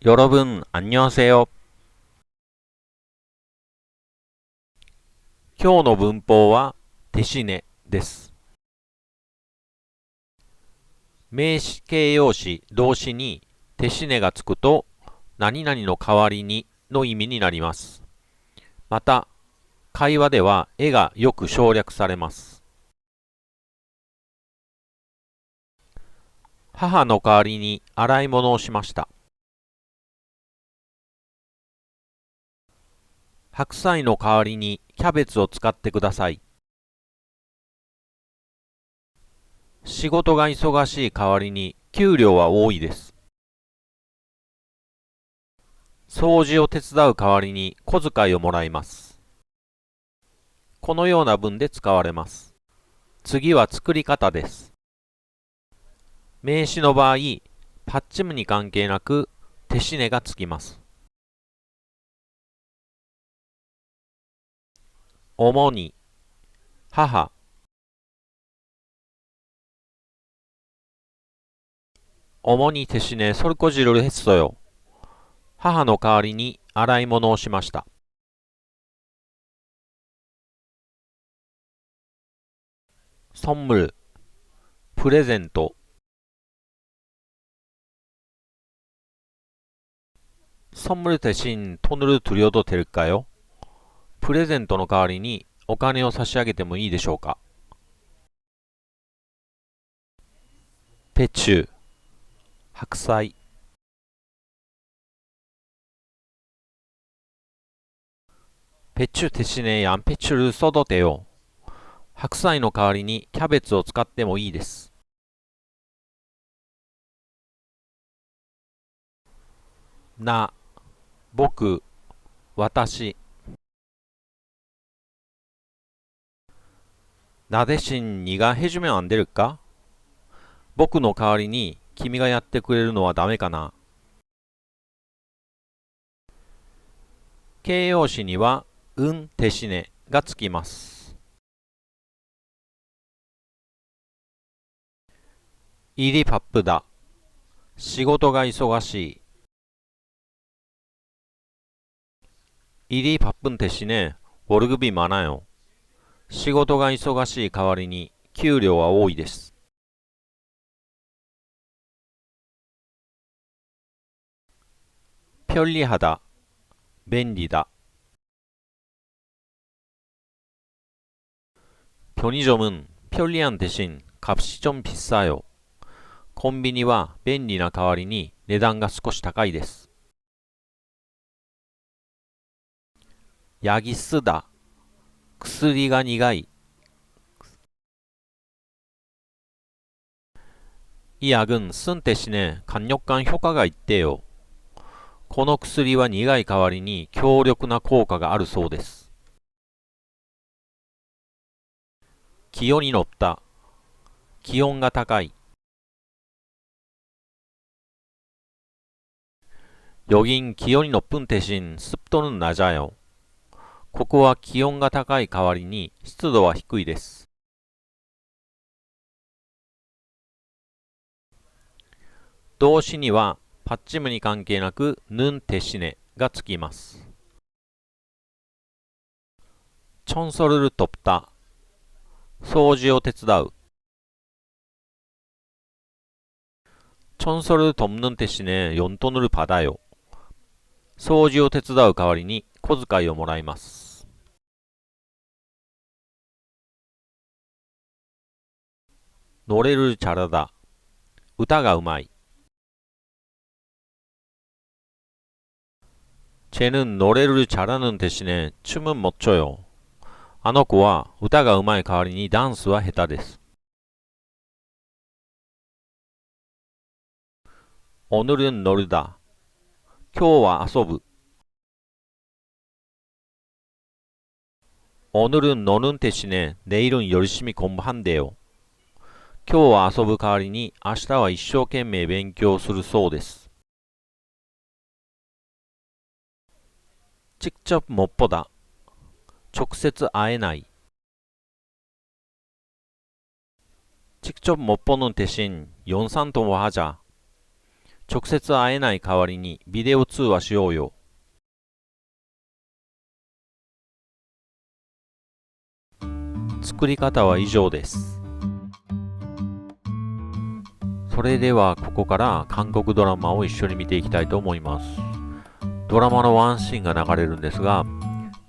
여러분, 안녕하세요. 今日の文法は、手しねです。名詞形容詞、動詞に手しねがつくと、何々の代わりにの意味になります。また、会話では絵がよく省略されます。母の代わりに洗い物をしました。白菜の代わりにキャベツを使ってください。仕事が忙しい代わりに給料は多いです。掃除を手伝う代わりに小遣いをもらいます。このような文で使われます。次は作り方です。名詞の場合、パッチムに関係なく手しねがつきます。主に、母、主に手しね설거지를 했어요。母の代わりに洗い物をしました。선물、プレゼント。선물 대신 돈을 드려도 될까요？プレゼントの代わりにお金を差し上げてもいいでしょうか？ペチュ、白菜。배추 대신에 양배추를 써도 돼요。白菜の代わりにキャベツを使ってもいいです。な、僕、私。나 대신 네가 해주면 안 될까？僕の代わりに君がやってくれるのはダメかな？形容詞には、手しねがつきます。일이 바쁘다。仕事が忙しい。일이 바쁜 대신에 월급이 많아요。仕事が忙しい代わりに給料は多いです。편리하다、便利だ。편의점은 편리한 대신 값이 좀 비싸요。コンビニは便利な代わりに値段が少し高いです。약이 쓰다、薬が苦い。이 약은 쓴 대신에 강력한 효과가 있대요。この薬は苦い代わりに強力な効果があるそうです。気温に乗った、気温が高い。여긴 기온이 높은 대신 습도는 낮아요。ここは気温が高い代わりに湿度は低いです。動詞にはパッチムに関係なく는 대신에がつきます。청소를 돕다、掃除を手伝う。청소를 돕는 대신에 용돈을 받아요。掃除を手伝う代わりに小遣いをもらいます。노래를 잘하다、歌がうまい。쟤는 노래를 잘하는 대신에 춤은 못 춰요。あの子は歌がうまい代わりにダンスは下手です。오늘은 놀다、今日は遊ぶ。오늘은 노는 대신에 내일은 열심히 공부한대요。今日は遊ぶ代わりに明日は一生懸命勉強するそうです。직접 못 보다、直接会えない。직접 못 보는 대신 영상 통화하자。 直接会えない代わりにビデオ通話しようよ。作り方は以上です。それではここから韓国ドラマを一緒に見ていきたいと思います。ドラマのワンシーンが流れるんですが、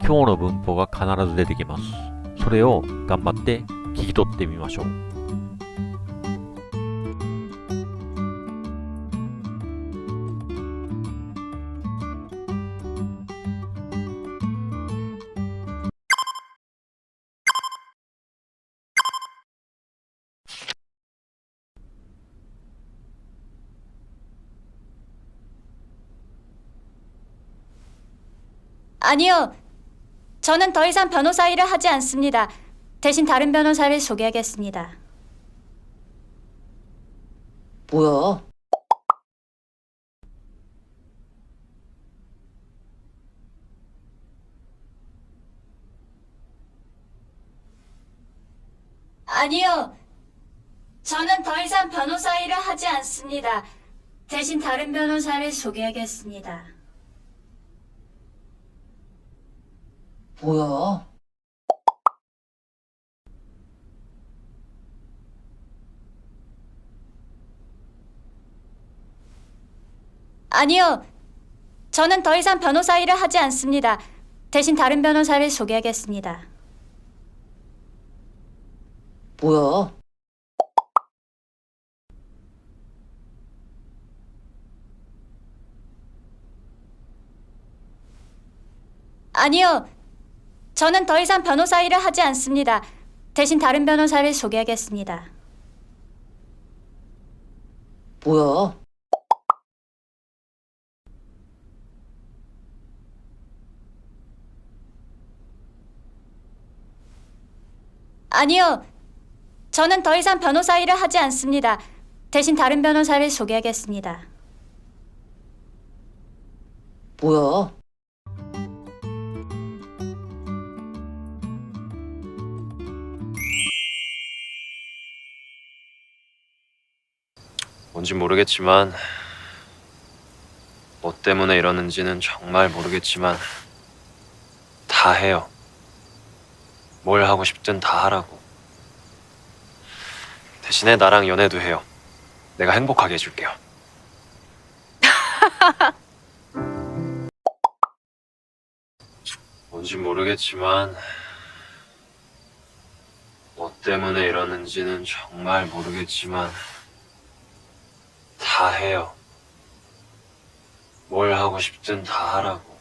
今日の文法が必ず出てきます。それを頑張って聞き取ってみましょう。아니요. 저는 더 이상 변호사 일을 하지 않습니다. 대신 다른 변호사를 소개하겠습니다. 뭐야? 아니요. 저는 더 이상 변호사 일을 하지 않습니다. 대신 다른 변호사를 소개하겠습니다. 뭐야? 아니요. 저는 더 이상 변호사 일을 하지 않습니다. 대신 다른 변호사를 소개하겠습니다. 뭐야? 아니요. 저는 더 이상 변호사 일을 하지 않습니다. 대신 다른 변호사를 소개하겠습니다. 뭐야? 아니요. 저는 더 이상 변호사 일을 하지 않습니다. 대신 다른 변호사를 소개하겠습니다. 뭐야? 뭔지 모르겠지만, 뭐 때문에 이러는지는 정말 모르겠지만, 다 해요. 뭘 하고 싶든 다 하라고. 대신에 나랑 연애도 해요. 내가 행복하게 해줄게요. 뭔지 모르겠지만, 뭐 때문에 이러는지는 정말 모르겠지만, 다 해요. 뭘 하고 싶든 다 하라고.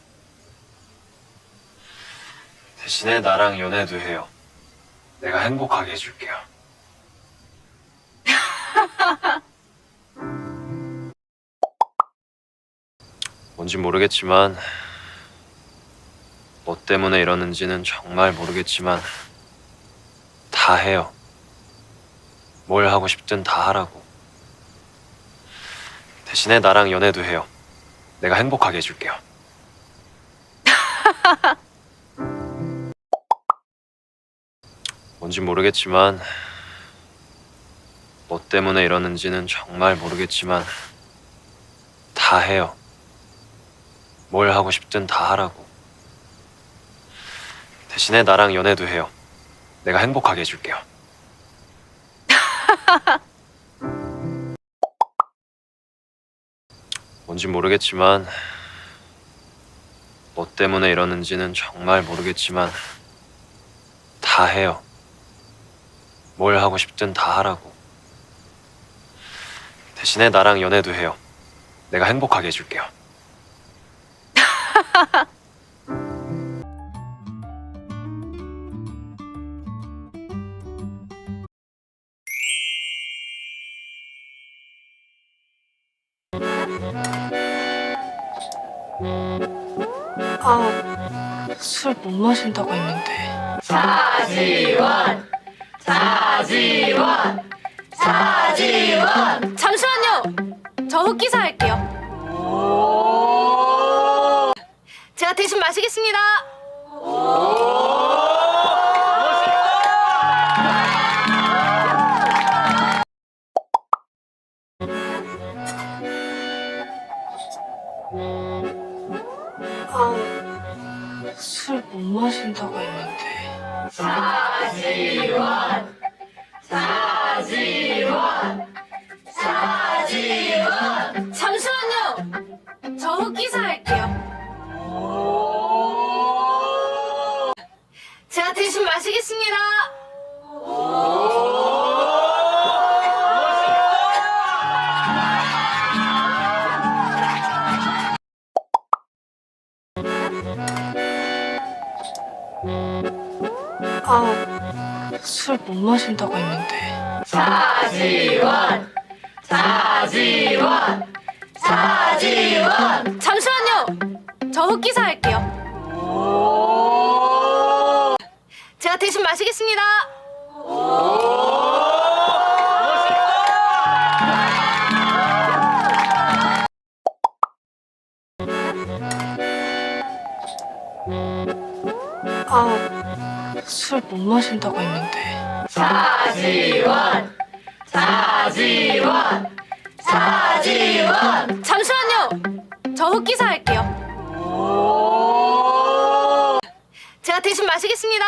대신에 나랑 연애도 해요. 내가 행복하게 해줄게요. 뭔지 모르겠지만, 뭐 때문에 이러는지는 정말 모르겠지만, 다 해요. 뭘 하고 싶든 다 하라고. 대신에 나랑 연애도 해요. 내가 행복하게 해줄게요. 뭔지 모르겠지만, 뭐 때문에 이러는지는 정말 모르겠지만, 다 해요. 뭘 하고 싶든 다 하라고. 대신에 나랑 연애도 해요. 내가 행복하게 해줄게요. 뭔지 모르겠지만, 뭐 때문에 이러는지는 정말 모르겠지만, 다 해요. 뭘 하고 싶든 다 하라고. 대신에 나랑 연애도 해요. 내가 행복하게 해줄게요. 술 못 마신다고 했는데. 차지원, 차지원, 차지원. 잠시만요. 저 흑기사 할게요. 제가 대신 마시겠습니다. 잠시만요. 저 흑기사 할게요. 제가 대신 마시겠습니다. 술 못 마신다고 했는데. 잠시만요. 저 흑기사 할게요. 제가 대신 마시겠습니다. 술 못 마신다고 했는데. 잠시만요. 저 흑기사 할게요. 제가 대신 마시겠습니다.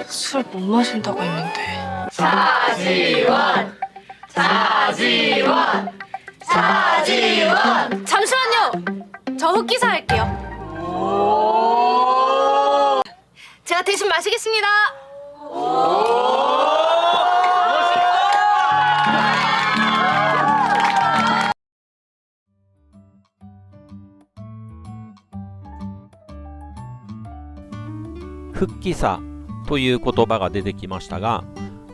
술 못 마신다고 했는데. 잠시만요. 저 흑기사 할게요. 제가 대신 마시겠습니다.復帰さという言葉が出てきましたが、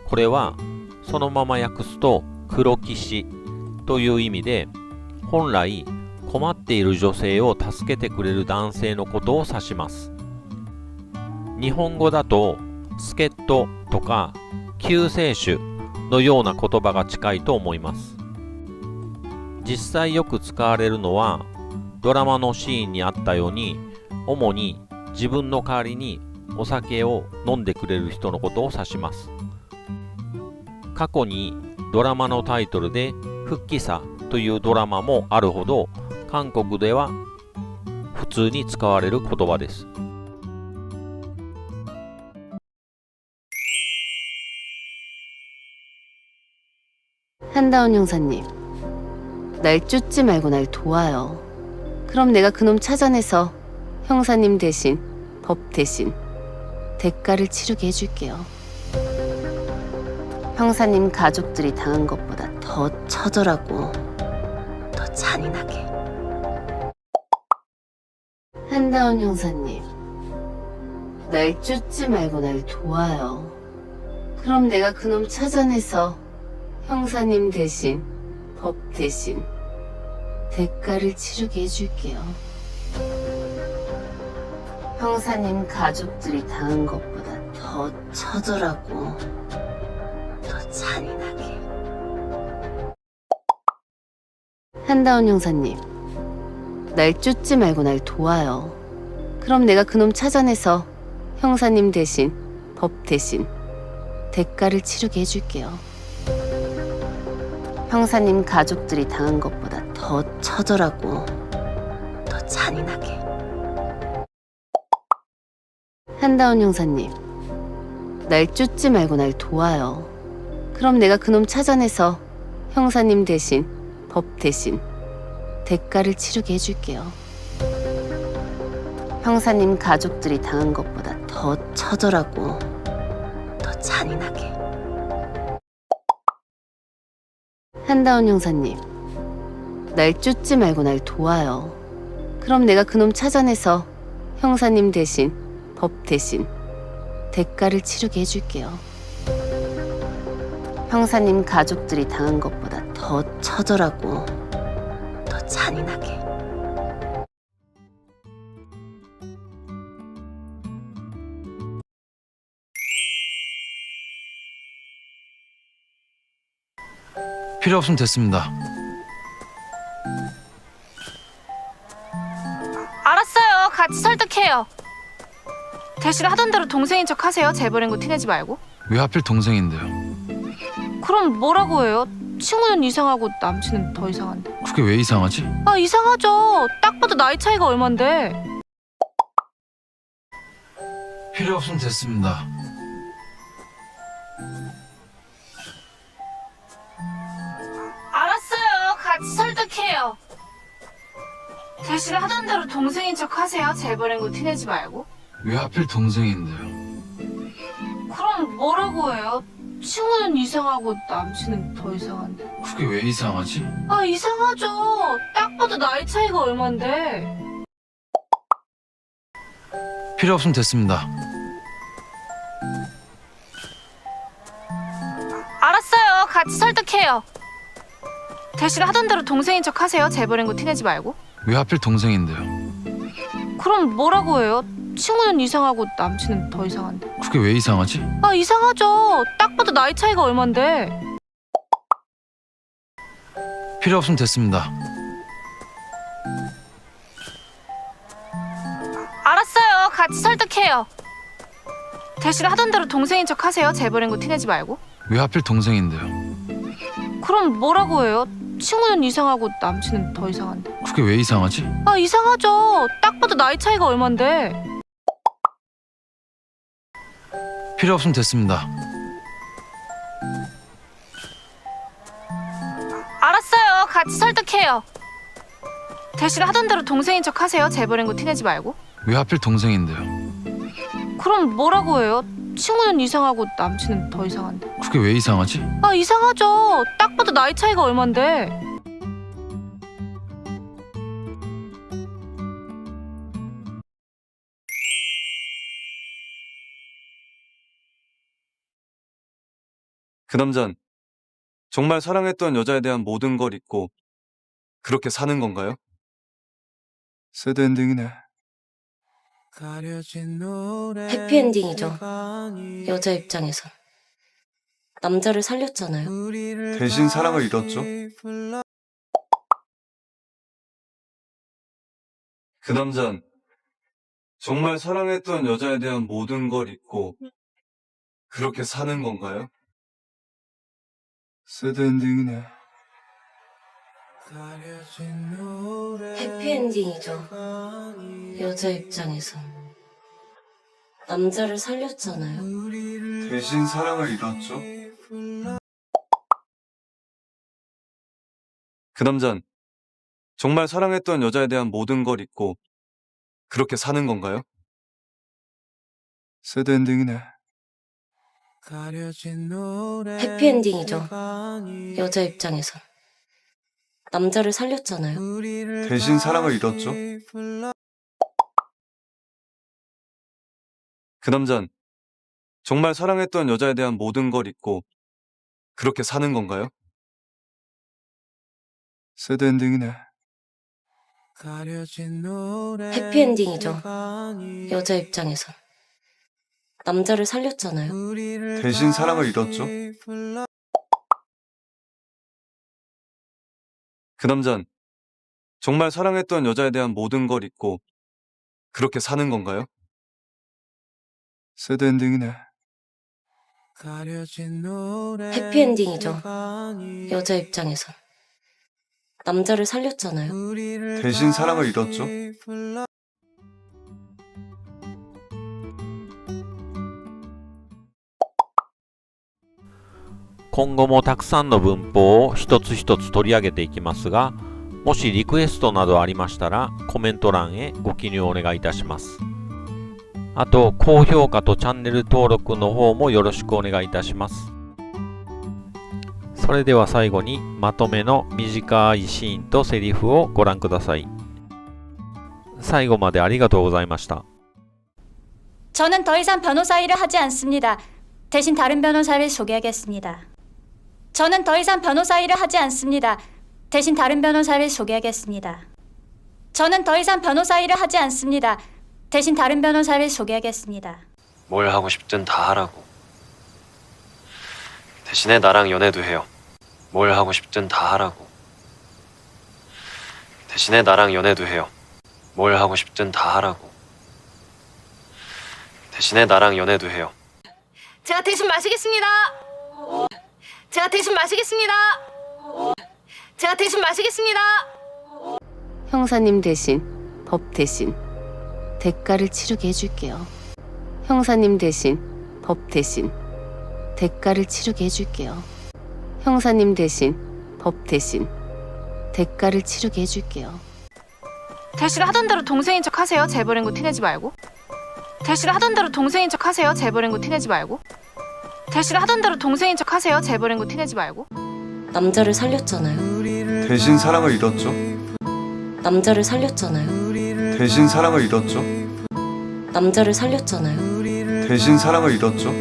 これはそのまま訳すと黒騎士という意味で、本来困っている女性を助けてくれる男性のことを指します。日本語だと助っ人とか救世主のような言葉が近いと思います。実際よく使われるのはドラマのシーンにあったように、主に自分の代わりにお酒を飲んでくれる人のことを指します。過去にドラマのタイトルで復帰さというドラマもあるほど、韓国では普通に使われる言葉です。한다운 형사님, 날 쫓지 말고 날 도와요. 그럼 내가 그놈 찾아내서 형사님 대신, 법 대신 대가를 치르게 해줄게요. 형사님 가족들이 당한 것보다 더 처절하고 더 잔인하게. 한다운 형사님, 날 쫓지 말고 날 도와요. 그럼 내가 그놈 찾아내서 형사님 대신, 법 대신 대가를 치르게 해줄게요. 형사님 가족들이 당한 것보다 더 처절하고 더 잔인하게. 한다운 형사님, 날 쫓지 말고 날 도와요. 그럼 내가 그놈 찾아내서 형사님 대신, 법 대신 대가를 치르게 해줄게요. 형사님 가족들이 당한 것보다 더 처절하고 더 잔인하게. 한다운 형사님, 날 쫓지 말고 날 도와요. 그럼 내가 그놈 찾아내서 형사님 대신, 법 대신 대가를 치르게 해줄게요. 형사님 가족들이 당한 것보다 더 처절하고 더 잔인하게. 한다운 형사님, 날 쫓지 말고 날 도와요. 그럼 내가 그놈 찾아내서 형사님 대신, 법 대신 대가를 치르게 해줄게요. 형사님 가족들이 당한 것보다 더 처절하고 더 잔인하게. 필요 없으면 됐습니다. 알았어요. 같이 설득해요. 대신 하던 대로 동생인 척 하세요. 재벌인 거 티내지 말고. 왜 하필 동생인데요? 그럼 뭐라고 해요? 친구는 이상하고 남친은 더 이상한데. 그게 왜 이상하지? 아, 이상하죠. 딱 봐도 나이 차이가 얼만데. 필요 없으면 됐습니다. 알았어요. 같이 설득해요. 대신 하던 대로 동생인 척 하세요. 재벌인 거 티내지 말고. 왜 하필 동생인데요? 그럼 뭐라고 해요? 친구는 이상하고 남친은 더 이상한데. 그게 왜 이상하지? 아, 이상하죠. 딱 봐도 나이 차이가 얼만데. 필요 없으면 됐습니다. 알았어요. 같이 설득해요. 대신 하던 대로 동생인 척 하세요. 재벌인 거 티내지 말고. 왜 하필 동생인데요? 그럼 뭐라고 해요? 친구는 이상하고 남친은 더 이상한데. 그게 왜 이상하지? 아, 이상하죠. 딱 봐도 나이 차이가 얼만데. 필요 없으면 됐습니다. 알았어요. 같이 설득해요. 대신 하던 대로 동생인 척 하세요. 재벌인 거 티내지 말고. 왜 하필 동생인데요? 그럼 뭐라고 해요? 친구는 이상하고 남친은 더 이상한데. 그게 왜 이상하지? 아, 이상하죠. 딱 봐도 나이 차이가 얼만데. 필요 없으면 됐습니다. 알았어요. 같이 설득해요. 대신 하던 대로 동생인 척 하세요. 재벌인 거 티내지 말고. 왜 하필 동생인데요? 그럼 뭐라고 해요? 친구는 이상하고 남친은 더 이상한데. 그게 왜 이상하지? 아, 이상하죠. 딱 봐도 나이 차이가 얼만데. 그 남잔 정말 사랑했던 여자에 대한 모든 걸 잊고 그렇게 사는 건가요? 새드 엔딩이네. 해피엔딩이죠. 여자 입장에선. 남자를 살렸잖아요. 대신 사랑을 잃었죠. 그 남잔 정말 사랑했던 여자에 대한 모든 걸 잊고 그렇게 사는 건가요? 새드 엔딩이네. 해피엔딩이죠. 여자 입장에선. 남자를 살렸잖아요. 대신 사랑을 잃었죠. 그 남잔 정말 사랑했던 여자에 대한 모든 걸 잊고 그렇게 사는 건가요? 새드 엔딩이네. 해피엔딩이죠. 여자 입장에선. 남자를 살렸잖아요. 대신 사랑을 잃었죠. 그 남잔 정말 사랑했던 여자에 대한 모든 걸 잊고 그렇게 사는 건가요? 새드 엔딩이네. 해피엔딩이죠. 여자 입장에선. 남자를 살렸잖아요. 대신 사랑을 잃었죠. 그 남잔 정말 사랑했던 여자에 대한 모든 걸 잊고 그렇게 사는 건가요? 새드 엔딩이네. 해피엔딩이죠. 여자 입장에선. 남자를 살렸잖아요. 대신 사랑을 잃었죠.今後もたくさんの文法を一つ一つ取り上げていきますが、もしリクエストなどありましたらコメント欄へご記入お願いいたします。あと、高評価とチャンネル登録の方もよろしくお願いいたします。それでは最後にまとめの短いシーンとセリフをご覧ください。最後までありがとうございました。 저는 더 이상 변호사 일을 하지 않습니다. 대신 다른 변호사를 소개하겠습니다. 저는 더 이상 변호사 일을 하지 않습니다. 대신 다른 변호사를 소개하겠습니다. 저는 더 이상 변호사 일을 하지 않습니다. 대신 다른 변호사를 소개하겠습니다. 뭘 하고 싶든 다 하라고. 대신에 나랑 연애도 해요. 뭘 하고 싶든 다 하라고. 대신에 나랑 연애도 해요. 뭘 하고 싶든 다 하라고. 대신에 나랑 연애도 해요. 제가 대신 마시겠습니다. 제가 대신 마시겠습니다. 제가 대신 마시겠습니다. 형사님 대신, 법 대신 대가를 치르게 해줄게요. 형사님 대신, 법 대신 대가를 치르게 해줄게요. 형사님 대신, 법 대신 대가를 치르게 해줄게요. 대신 하던 대로 동생인 척 하세요. 재벌인 거 티내지 말고. 대신 하던 대로 동생인 척 하세요. 재벌인 거 티내지 말고. 대신 하던 대로 동생인 척 하세요. 재벌인 거 티내지 말고. 남자를 살렸잖아요. 대신 사랑을 잃었죠. 남자를 살렸잖아요. 대신 사랑을 잃었죠. 남자를 살렸잖아요. 대신 사랑을 잃었죠.